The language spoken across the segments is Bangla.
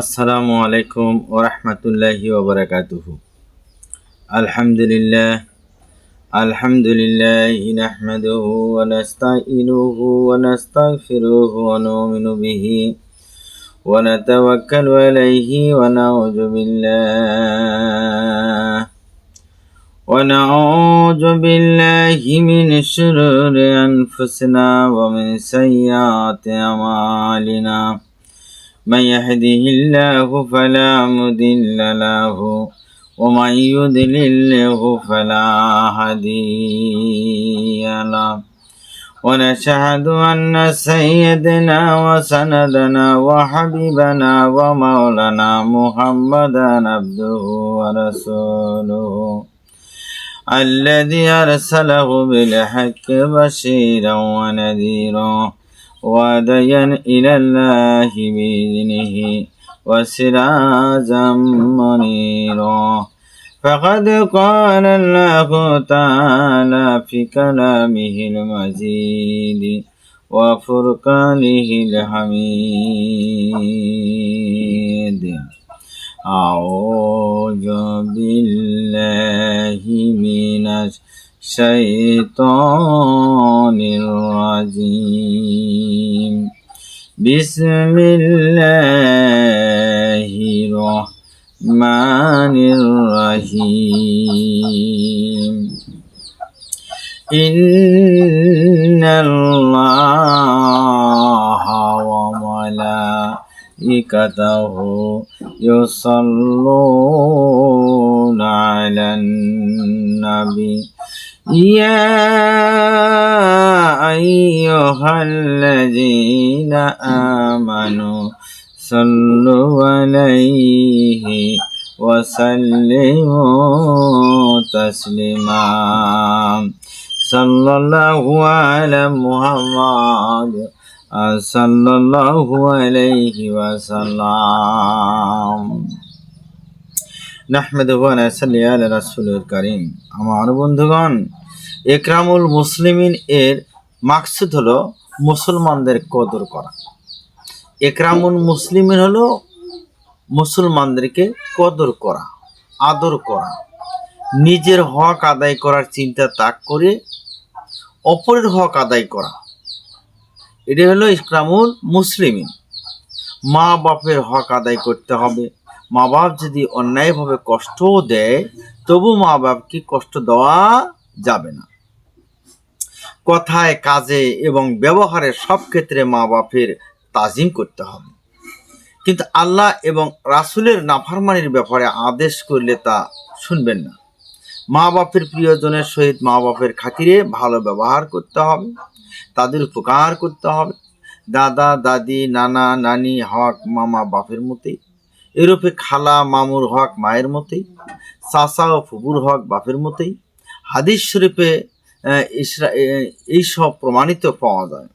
আসসালামু আলাইকুম ওয়া রাহমাতুল্লাহি ওয়া বারাকাতুহু। আলহামদুলিল্লাহ আলহামদুলিল্লাহি নাহমাদুহু ওয়া নাস্তাঈনুহু ওয়া নাস্তাগফিরুহু ওয়া নু'মিনু বিহি ওয়া নাতাওয়াক্কালু আলাইহি ওয়া নাউযু বিল্লাহি মিন শুরুরি আনফুসিনা ওয়া মিন সাইয়্যাতি আমালিনা। من يهده الله فلا مضل له ومن يضلله فلا هادي له ونشهد أن سيدنا وسندنا وحبيبنا ومولانا محمدا عبده ورسوله الذي أرسله بالحق بشيرا ونذيرا وديا إلى الله بإذنه وسراجا منيرا. فقد قال الله تعالى في كلامه المجيد وفرقانه الحميد. أعوذ بالله من الشيطان الرجيم. بسم الله الرحمن الرحيم. إن الله وملائكته يصلون على النبي يا أيها الذين آمنوا صلوا عليه وسلموا تسليما. صلى الله على محمد صلى الله عليه وسلم. নাহমাদুহু ওয়া নুসাল্লি আলা রাসূলিল কারীম। আমার বন্ধুগণ, ইকরামুল মুসলিমিন এর মাকসুদ হলো মুসলমানদের কদর করা। ইকরামুল মুসলিমিন হলো মুসলমানদেরকে কদর করা, আদর করা, নিজের হক আদায় করার চিন্তা ত্যাগ করে অপরের হক আদায় করা। এটি হলো ইকরামুল মুসলিমিন। মা বাপের হক আদায় করতে হবে। মা বাপ যদি অন্যায়ভাবে কষ্টও দেয় তবু মা বাপকে কষ্ট দেওয়া যাবে না। কথায়, কাজে এবং ব্যবহারে সব ক্ষেত্রে মা বাপের তাজিম করতে হবে। কিন্তু আল্লাহ এবং রাসূলের নাফরমানির ব্যাপারে আদেশ করলে তা শুনবেন না। মা বাপের প্রিয়জনের সহিত মা বাপের খাতিরে ভালো ব্যবহার করতে হবে, তাদের উপকার করতে হবে। দাদা দাদি, নানা নানি হক মামা বাপের মতোই, এরূপে খালা মামুর হক মায়ের মতোই, চাচা ও ফুপুর হক বাপের মতোই। হাদিস শরীফে এইসব প্রমাণিত পাওয়া যায়।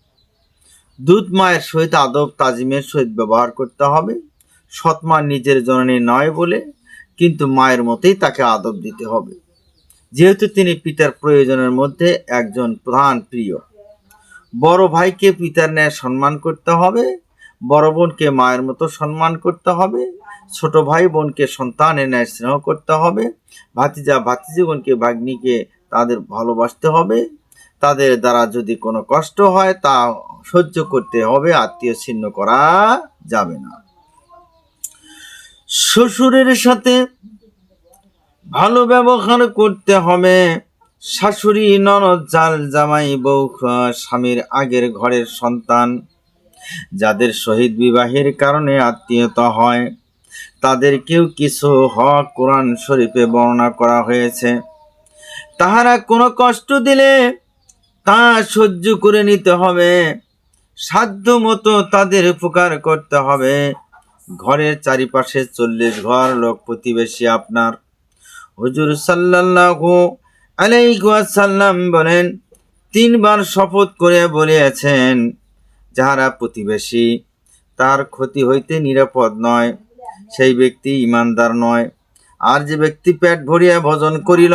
দুধ মায়ের সহিত আদব তাজিমের সহিত ব্যবহার করতে হবে। সৎমা নিজের জননী নয় বলে কিন্তু মায়ের মতোই তাকে আদব দিতে হবে, যেহেতু তিনি পিতার প্রয়োজনের মধ্যে একজন প্রধান প্রিয়। বড় ভাইকে পিতার ন্যায় সম্মান করতে হবে, বড় বোনকে মায়ের মতো সম্মান করতে হবে, ছোট ভাই বোনকে সন্তানের ন্যায় স্নেহ করতে হবে, ভাতিজা ভাতিজিগণকে ভাগ্নিকে তাদের ভালোবাসতে হবে। তাদের দ্বারা যদি কোনো কষ্ট হয় তা সহ্য করতে হবে, আত্মীয় ছিন্ন করা যাবে না। শ্বশুরের সাথে ভালো ব্যবহার করতে হবে। শাশুড়ি, ননদ, জাল, জামাই, বউ, স্বামীর আগের ঘরের সন্তান যাদের শহীদ বিবাহের কারণে আত্মীয়তা হয় তাদেরকেও কিছু হক কোরআন শরীফে বর্ণনা করা হয়েছে। তাহারা কোনো কষ্ট দিলে তা সহ্য করে নিতে হবে, সাধ্য মতো তাদের উপকার করতে হবে। ঘরের চারিপাশে 40 ঘর লোক প্রতিবেশী আপনার। হুজুর সাল্লাল্লাহু আলাইহি ওয়াসাল্লাম বলেন, 3 বার শপথ করে বলিয়াছেন, যাহারা প্রতিবেশী তার ক্ষতি হইতে নিরাপদ নয় সেই ব্যক্তি ইমানদার নয়। আর যে ব্যক্তি পেট ভরিয়া ভোজন করিল,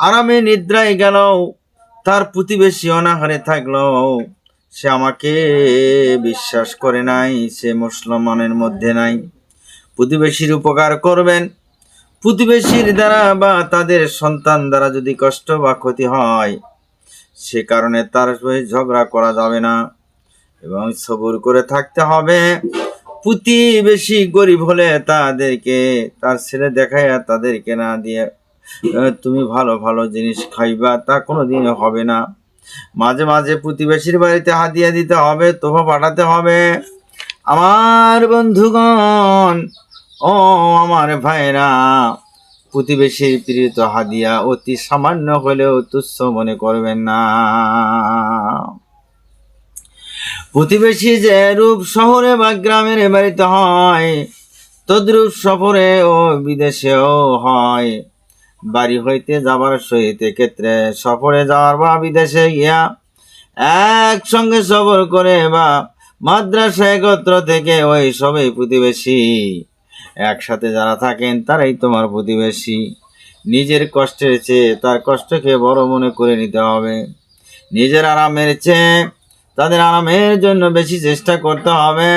আরামে নিদ্রায় গেল, তার প্রতিবেশী অনাহারে থাকল, সে আমাকে বিশ্বাস করে নাই, সে মুসলমানের মধ্যে নাই। প্রতিবেশীর উপকার করবেন। প্রতিবেশীর দ্বারা বা তাদের সন্তান দ্বারা যদি কষ্ট বা ক্ষতি হয়, সে কারণে তার সহিত ঝগড়া করা যাবে না এবং সবুর করে থাকতে হবে। প্রতিবেশী গরিব হলে তাদেরকে তার ছেলে দেখাইয়া তাদেরকে না দিয়ে তুমি ভালো ভালো জিনিস খাইবা, তা কোনোদিন হবে না। মাঝে মাঝে প্রতিবেশীর বাড়িতে হাদিয়া দিতে হবে, তোফা পাঠাতে হবে। আমার বন্ধুগণ, ও আমার ভাইরা, প্রতিবেশীর প্রেরিত হাদিয়া অতি সামান্য হলেও তুচ্ছ মনে করবেন না। প্রতিবেশী যে রূপ শহরে বা গ্রামের বাড়িতে হয়, তদ্রূপ সফরে ও বিদেশেও হয়। বাড়ি হইতে যাবার সহিত ক্ষেত্রে সফরে যাওয়ার বা বিদেশে গিয়া একসঙ্গে সফর করে বা মাদ্রাসা একত্র থেকে ওই সবই প্রতিবেশী। একসাথে যারা থাকেন তারাই তোমার প্রতিবেশী। নিজের কষ্টের চেয়ে তার কষ্টকে বড় মনে করে নিতে হবে। নিজের আরামের চেয়ে তাদের আরামের জন্য বেশি চেষ্টা করতে হবে।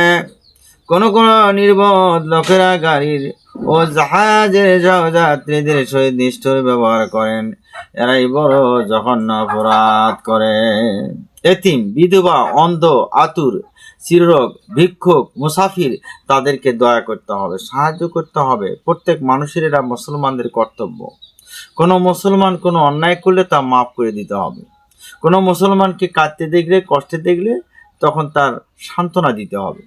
কোন কোন নির্বোধ লোকেরা গাড়ির ও জাহাজের যাত্রীদের সহিত নিষ্ঠুর ব্যবহার করেন, এরাই বড় জঘন্য অপরাধ করে। এতিম, বিধবা, অন্ধ, আতুর, চিররোগ, ভিক্ষুক, মুসাফির, তাদেরকে দয়া করতে হবে, সাহায্য করতে হবে। প্রত্যেক মানুষের এটা মুসলমানদের কর্তব্য। কোনো মুসলমান কোনো অন্যায় করলে তা মাফ করে দিতে হবে। কোনো মুসলমানকে কাঁদতে দেখলে, কষ্টে দেখলে, তখন তার সান্ত্বনা দিতে হবে।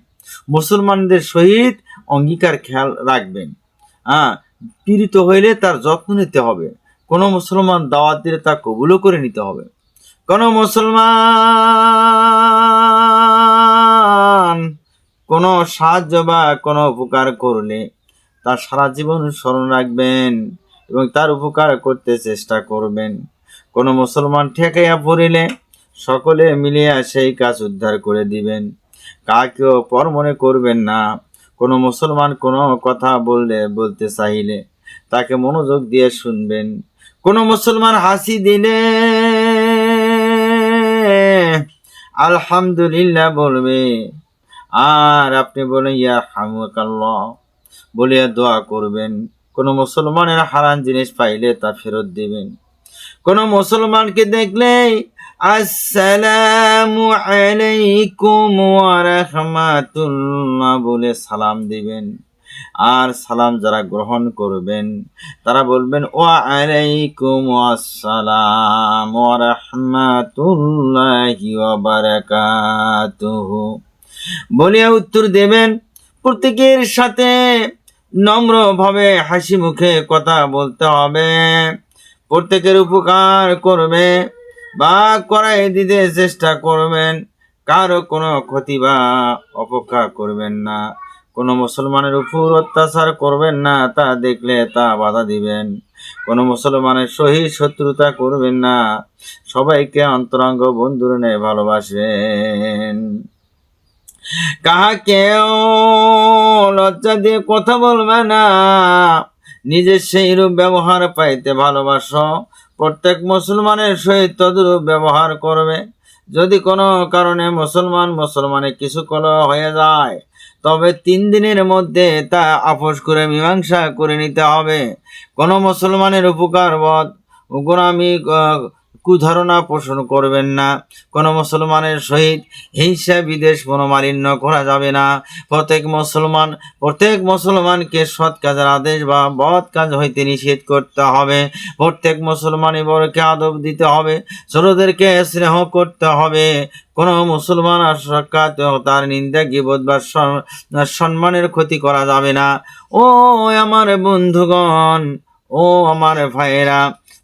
মুসলমানদের সহিত অঙ্গীকার খেয়াল রাখবেন। পীড়িত হইলে তার যত্ন নিতে হবে। কোনো মুসলমান দাওয়াত দিলে তা কবুলও করে নিতে হবে। কোনো মুসলমান কোনো সাহায্য বা কোনো উপকার করলে তা সারা জীবন স্মরণ রাখবেন এবং তার উপকার করতে চেষ্টা করবেন। কোনো মুসলমান ঠেকাইয়া পড়িলে সকলে মিলিয়া সেই কাজ উদ্ধার করে দিবেন। কাকেও পর মনে করবেন না। কোনো মুসলমান কোনো কথা বলতে চাইলে তাকে মনোযোগ দিয়ে শুনবেন। কোনো মুসলমান হাসি দিলে আলহামদুলিল্লাহ বলবে, আর আপনি বলে ইয়ারহামুকাল্লাহ বলিয়া দোয়া করবেন। কোনো মুসলমানের হারাম জিনিস পাইলে তা ফেরত দিবেন। কোনো মুসলমানকে দেখলেই আসসালামু আলাইকুম ওয়া রাহমাতুল্লাহ বলে সালাম দিবেন। আর সালাম যারা গ্রহণ করবেন তারা বলবেন ওয়া আলাইকুম আসসালাম ওয়া রাহমাতুল্লাহি ওয়া বারাকাতুহু বলিয়া উত্তর দেবেন। প্রত্যেকের সাথে নম্রভাবে হাসি মুখে কথা বলতে হবে। প্রত্যেকের উপকার করবে বা করাই দিতে চেষ্টা করবেন। কারো কোনো ক্ষতি বা অপেক্ষা করবেন না। কোনো মুসলমানের উপর অত্যাচার করবেন না, তা দেখলে তা বাধা দিবেন। কোনো মুসলমানের সহিত শত্রুতা করবেন না। সবাইকে অন্তরঙ্গ বন্ধুর ন্যায় ভালোবাসবেন। কাহাকেও লজ্জা দিয়ে কথা বলবে না। নিজের সেই রূপ ব্যবহার পাইতে ভালোবাসো। প্রত্যেক মুসলমানের সহিত তদ্রূপ ব্যবহার করবে। যদি কোনো কারণে মুসলমানের কিছু কলহ হয়ে যায়, তবে 3 দিনের মধ্যে তা আপোষ করে মীমাংসা করে নিতে হবে। কোনো মুসলমানের উপকার বোধ গোলামি কুধারণা পোষণ করবেন না। কোনো মুসলমানের সহিত হিংসা বিদ্বেষ মনোমালিন্য করা যাবে না। প্রত্যেক মুসলমানকে সৎ কাজের আদেশ বা বদ কাজ হইতে নিষেধ করতে হবে। প্রত্যেক মুসলমানই বড়কে আদব দিতে হবে, ছোটদেরকে স্নেহ করতে হবে। কোনো মুসলমান সাক্ষাৎ তার নিন্দা গীবত বা সম্মানের ক্ষতি করা যাবে না। ও আমার বন্ধুগণ, ও আমার ভাইয়েরা,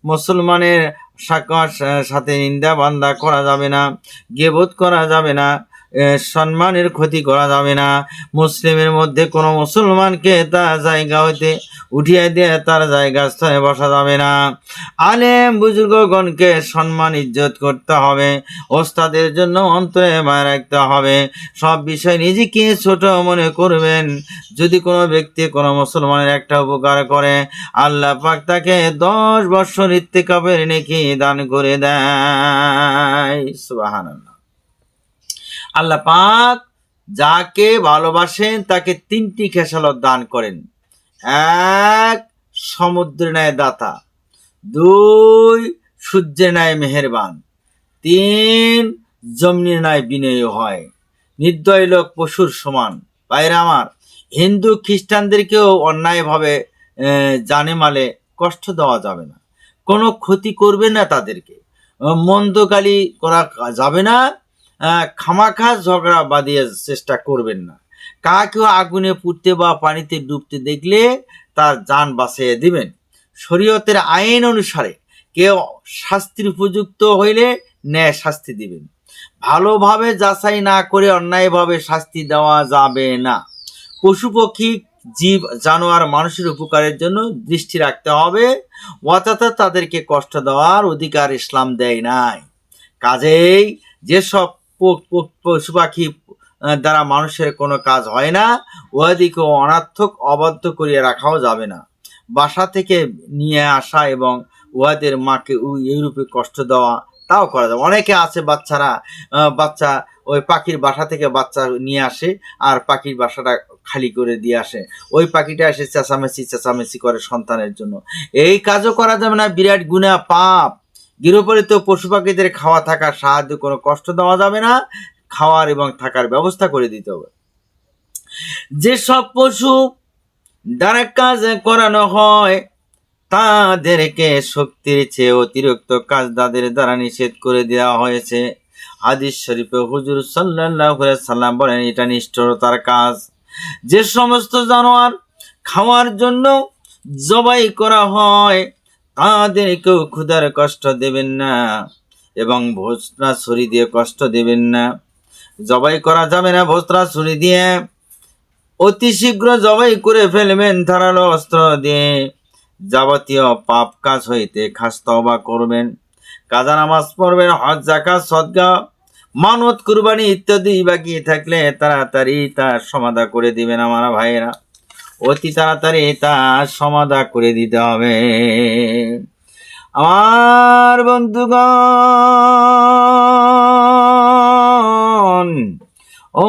মুসলমানের সাথে নিন্দা বান্দা করা যাবে না, গীবত করা যাবে না, সম্মানের ক্ষতি করা যাবে না। মুসলিমের মধ্যে কোনো মুসলমানকে তার জায়গা হইতে উঠিয়ে দিয়ে তার জায়গা স্থানে বসা যাবে না। আলেম বুজুর্গগণকে সম্মান ইজ্জত করতে হবে। ওস্তাদের জন্য অন্তরে মায়া রাখতে হবে। সব বিষয় নিজেকে ছোট মনে করবেন। যদি কোনো ব্যক্তি কোনো মুসলমানের একটা উপকার করে, আল্লাহ পাক তাকে 10 বছর ইত্তেকাবের নেকি দান করে দেয়। সুবহানাল্লাহ। আল্লাহ পাক যাকে ভালোবাসেন তাকে 3টি খেসালত দান করেন। 1, সমুদ্রের ন্যায় দাতা। 2, সূর্যের ন্যায় মেহেরবান। 3, জমির ন্যায় বিনয়ী হয়। নির্দয় লোক পশুর সমান। ভাইরা আমার, হিন্দু খ্রিস্টানদেরকেও অন্যায়ভাবে জানে মালে কষ্ট দেওয়া যাবে না, কোনো ক্ষতি করবে না, তাদেরকে মন্দ গালি করা যাবে না, খামাখা ঝগড়া বাঁধিয়ে চেষ্টা করবেন না। কাকেও আগুনে পুড়তে বা পানিতে ডুবতে দেখলে তার জান বাঁচিয়ে দিবেন। শরীয়তের আইন অনুসারে কেউ শাস্তির উপযুক্ত হইলে ন্যায় শাস্তি দিবেন। ভালোভাবে যাচাই না করে অন্যায়ভাবে শাস্তি দেওয়া যাবে না। পশু পক্ষী, জীব জানোয়ার মানুষের উপকারের জন্য দৃষ্টি রাখতে হবে, অযথা তাদেরকে কষ্ট দেওয়ার অধিকার ইসলাম দেয় নাই। কাজেই যেসব পশু পাখি দ্বারা মানুষের কোনো কাজ হয় না, ওদিকে অনার্থক অবাধ্য করিয়ে রাখাও যাবে না। বাসা থেকে নিয়ে আসা এবং উহাদের মাকে এইরূপে কষ্ট দেওয়া, তাও করা যাবে। অনেকে আছে বাচ্চা ওই পাখির বাসা থেকে বাচ্চা নিয়ে আসে আর পাখির বাসাটা খালি করে দিয়ে আসে, ওই পাখিটা এসে চেঁচামেচি করে সন্তানের জন্য। এই কাজও করা যাবে না, বিরাট গুনাহ, পাপ। গৃহপালিত পশু পাখিদের খাওয়া থাকার সাহায্য, কোনো কষ্ট দেওয়া যাবে না, খাওয়ার এবং থাকার ব্যবস্থা করে দিতে হবে। যেসব পশু দ্বারা কাজ করানো হয় তাদেরকে শক্তির চেয়ে অতিরিক্ত কাজ তাদের দ্বারা নিষেধ করে দেওয়া হয়েছে। হাদিস শরীফে হুজুর সাল্লাল্লাহু আলাইহি সাল্লাম বলেন, এটা নিষ্ঠুরতার কাজ। যে সমস্ত জানোয়ার খাওয়ার জন্য জবাই করা হয় তাদেরকেও ক্ষুধার কষ্ট দেবেন না এবং ভোজরা ছুরি দিয়ে কষ্ট দেবেন না। জবাই করা যাবে না ভোজরা ছুরি দিয়ে, অতি শীঘ্র জবাই করে ফেলবেন ধারালো অস্ত্র দিয়ে। যাবতীয় পাপ কাজ হইতে খাস তওবা করবেন, কাজা নামাজ পড়বেন, হজ যাকাত সদকা মানত কুরবানি ইত্যাদি বাকি থাকলে তাড়াতাড়ি তার সমাধা করে দিবেন। আমার ভাইয়েরা, অতি তাড়াতাড়ি তার সমাধা করে দিতে হবে। আমার বন্ধুগণ, ও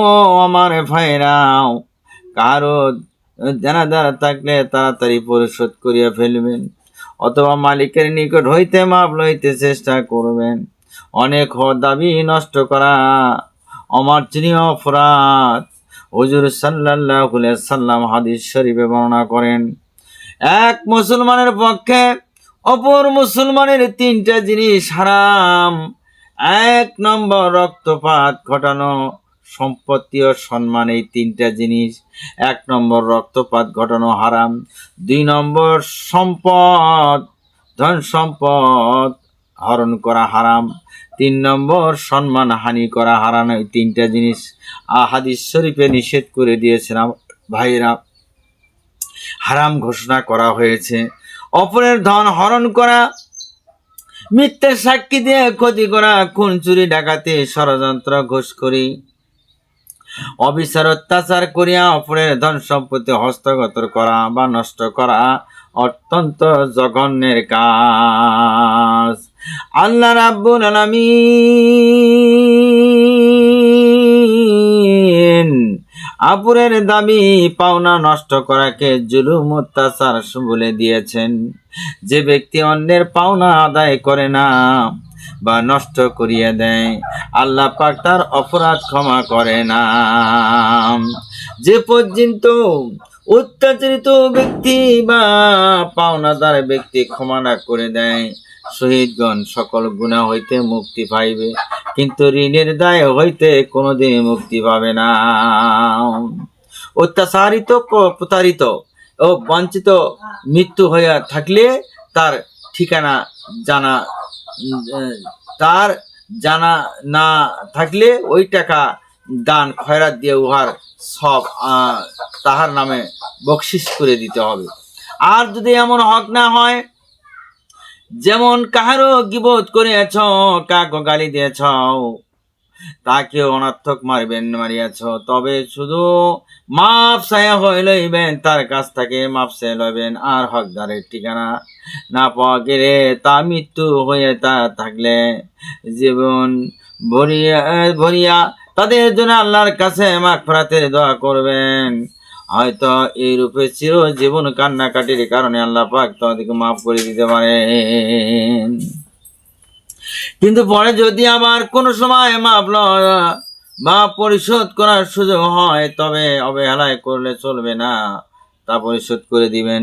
আমার ভাইরাও, কারো দেনাদার থাকলে তাড়াতাড়ি পরিশোধ করিয়া ফেলবেন, অথবা মালিকের নিকট হইতে মাপ লইতে চেষ্টা করবেন। অনেক দাবি নষ্ট করা অমার্জনীয় অপরাধ। হুজুর সাল্লাল্লাহু আলাইহি সাল্লাম হাদিস শরীফে বর্ণনা করেন, এক মুসলমানের পক্ষে অপর মুসলমানের 3টা জিনিস হারাম। 1 নম্বর রক্তপাত ঘটানো, সম্পত্তি ও সম্মান, এই 3টা জিনিস। 1 নম্বর রক্তপাত ঘটানো হারাম, 2 নম্বর ধন সম্পদ হরণ করা হারাম, 3 নম্বর সম্মান হানি করা হারাম। এই 3টা জিনিস হাদিস শরীফে নিষেধ করে দিয়েছেন ভাইরা, হারাম ঘোষণা করা হয়েছে। অপরের ধন হরণ করা, মিথ্যা সাক্ষী দিয়ে ক্ষতি করা, খুন চুরি ডাকাতি ষড়যন্ত্র ঘুষখোরি অবিচার অত্যাচার করিয়া অপরের ধন সম্পত্তি হস্তগত করা বা নষ্ট করা অত্যন্ত জঘন্যের কাজ। আল্লাহ রাব্বুল আলামিন আপুরের দাবি পাওনা নষ্ট করাকে জুলুম অত্যাচার বলে দিয়েছেন। যে ব্যক্তি অন্যের পাওনা আদায় করে না বা নষ্ট করিয়ে দেয়, আল্লাহ পাক তার অপরাধ ক্ষমা করে না। যে পর্যন্ত অত্যাচারিত ব্যক্তি বা পাওনাদার ব্যক্তি ক্ষমা না করে দেয়, শহীদগণ সকল গুনাহ হইতে মুক্তি পাইবে, কিন্তু ঋণের দায় হইতে কোনোদিন মুক্তি পাবে না। অত্যাচারিত, প্রতারিত ও বঞ্চিত মৃত্যু হইয়া থাকলে তার ঠিকানা জানা না থাকলে ওই টাকা দান খয়রাত দিয়ে উহার সব তাহার নামে বকশিস করে দিতে হবে। আর যদি এমন হক না হয়, যেমন কাহারও গীবত করিয়াছ, কাকে গালি দিয়েছ, তাকে অনর্থক মারিয়াছ, তবে শুধু মাপ চাইয়া লইবেন, তার কাছ থেকে মাপ চাই লইবেন। আর হকদারের ঠিকানা না পাওয়া গেলে, তা মৃত্যু হয়ে থাকলে জীবন ভরিয়া তাদের জন্য আল্লাহর কাছে মাগফিরাতের দোয়া করবেন। হয়তো এই রূপে চিরজীবন কান্নাকাটির কারণে আল্লাহ পাক তাদেরকে মাফ করে দিতে পারেন। কিন্তু পরে যদি আবার কোনো সময় মাফ বা পরিশোধ করার সুযোগ হয়, তবে অবহেলায় করলে চলবে না, তা পরিশোধ করে দিবেন,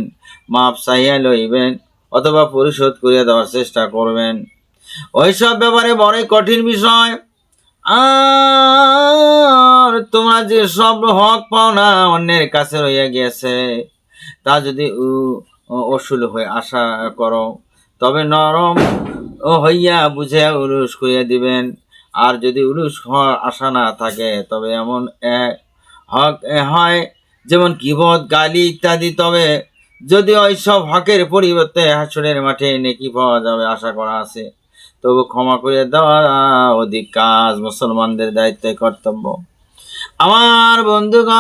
মাপ চাইয়া লইবেন অথবা পরিশোধ করিয়া দেওয়ার চেষ্টা করবেন। ওইসব ব্যাপারে বড়ই কঠিন বিষয়। আর তোমরা যে সব হক পাও না অন্যের কাছে রইয়া গিয়েছে, তা যদি অসুল হয়ে আশা করো, তবে নরম হইয়া বুঝে উলুস করিয়া দিবেন। আর যদি উলুস হওয়ার আশা না থাকে, তবে এমন হক হয় যেমন কিবত, গালি ইত্যাদি, তবে যদি ওইসব হকের পরিবর্তে হাসরের মাঠে নেকি পাওয়া যাবে আশা করা আছে, তবু ক্ষমা করে দেওয়া অধিক কাজ মুসলমানদের দায়িত্ব, কর্তব্য। আমার বন্ধুগণ,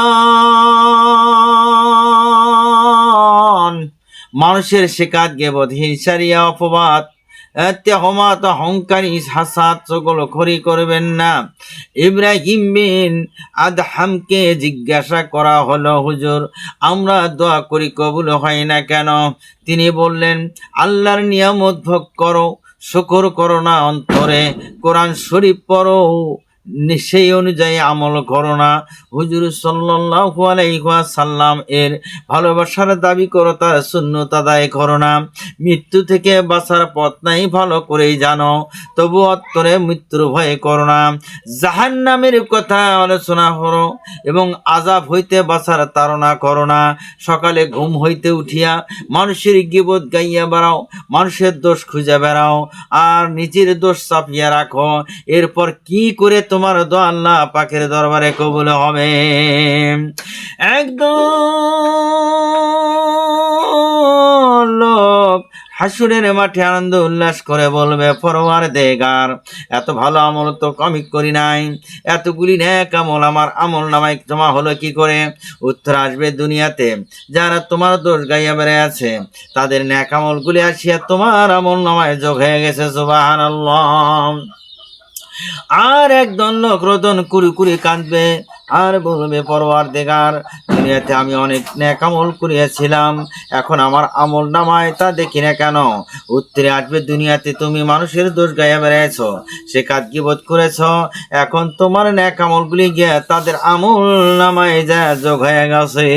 মানুষের শিকাত, গেবত, হিংসারিয়া, অপবাদ, তেহমাত, অহংকারী, হাসাদ সকল খড়ি করবেন না। ইব্রাহিম বিন আদহামকে জিজ্ঞাসা করা হলো, হুজুর, আমরা দোয়া করি কবুল হয় না কেন? তিনি বললেন, আল্লাহর নিয়ামত ভোগ করো, শুকর করো না অন্তরে, কোরআন শরীফ পড়ো, সেই অনুযায়ী আমল করো না, হুজুর সাল্লাল্লাহু আলাইহি ওয়াসাল্লাম এর ভালোবাসার দাবি করো, তার সুন্নত আদায় করো না, মৃত্যু থেকে বাঁচার পথ নাই ভালো করেই জানো, তবু অন্তরে মৃত্যুর ভয় করো না, জাহান্নামের কথা আলোচনা করো এবং আযাব হইতে বাঁচার তাড়না করো না। সকালে ঘুম হইতে উঠিয়া মানুষের গীবত গাইয়া বেড়াও, মানুষের দোষ খুঁজে বেড়াও, আর নিজের দোষ চাপিয়া রাখো। এরপর কি করে তোমার দোয়া আল্লাহ পাকের দরবারে কবুল হবে? একদম লোক হাসুরের মাঠে আনন্দ উল্লাস করে বলবে, পরওয়ারদিগার, এত ভালো আমল তো কমই করি নাই, এতগুলি নেক আমল আমার আমল নামায় জমা হলো কি করে? উত্তর আসবে, দুনিয়াতে যারা তোমার দোষ গাইয়া বেড়ে আছে, তাদের নেক আমলগুলি আসিয়া তোমার আমল নামায় যোগ হয়ে গেছে। সুবহানাল্লাহ। আর একদল লোক রোদন কুড়ি কুড়ি কাঁদবে আর বলবে, পরওয়ারদিগার, দুনিয়াতে আমি অনেক নেক আমল করিয়াছিলাম, এখন আমার আমল নামায় তা দেখি না কেন? উত্তরে আসবে, দুনিয়াতে তুমি মানুষের দোষ গাইয়া বেড়াইছ, সে কাজ গীবত করেছ, এখন তোমার নেক আমলগুলি গিয়া তাদের আমল নামায় যা যোগ হয়ে গেছে।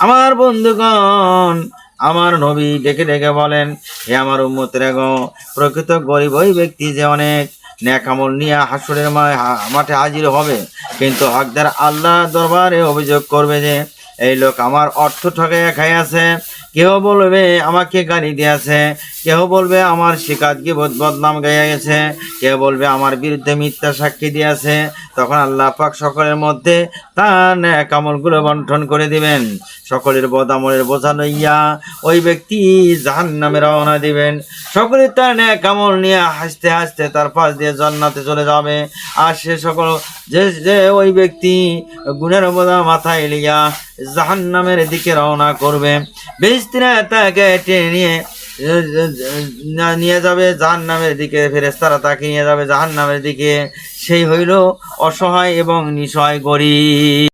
আমার বন্ধুগণ, আমার নবী ডেকে ডেকে বলেন, হে আমার উম্মতেরা গো, প্রকৃত গরিব ওই ব্যক্তি যে অনেক নেক আমল নিয়ে হাসরের মাঠে হাজির হবে, কিন্তু হকদার আল্লাহ দরবারে অভিযোগ করবে যে এই লোক আমার অর্থ ঠকাইয়া খাইয়াছে, কেউ বলবে আমাকে গালি দিয়েছে, কেউ বলবে আমার শিকাত গীবত বদনাম গাইয়া গেছে, কেউ বলবে আমার বিরুদ্ধে মিথ্যা সাক্ষী দিয়েছে। তখন আল্লাহ পাক সকলের মধ্যে তার নেক আমলগুলো বন্টন করে দিবেন। সকলের বদামলের বোঝা লইয়া ওই ব্যক্তি জাহান্নামে রওনা দিবেন। সকলে তার নেক আমল নিয়ে হাসতে হাসতে তার পাশ দিয়ে জান্নাতে চলে যাবে। আর সে সকল যে ওই ব্যক্তি গুণের বোঝা মাথায় লইয়া জাহান্নামের দিকে রওনা করবে, বেহেশতীরা তাকে টেনে নিয়ে যাবে জাহান্নামের দিকে, ফেরেশতারা তাকে নিয়ে যাবে জাহান্নামের দিকে। সেই হইল অসহায় এবং নিঃসহায় গরিব।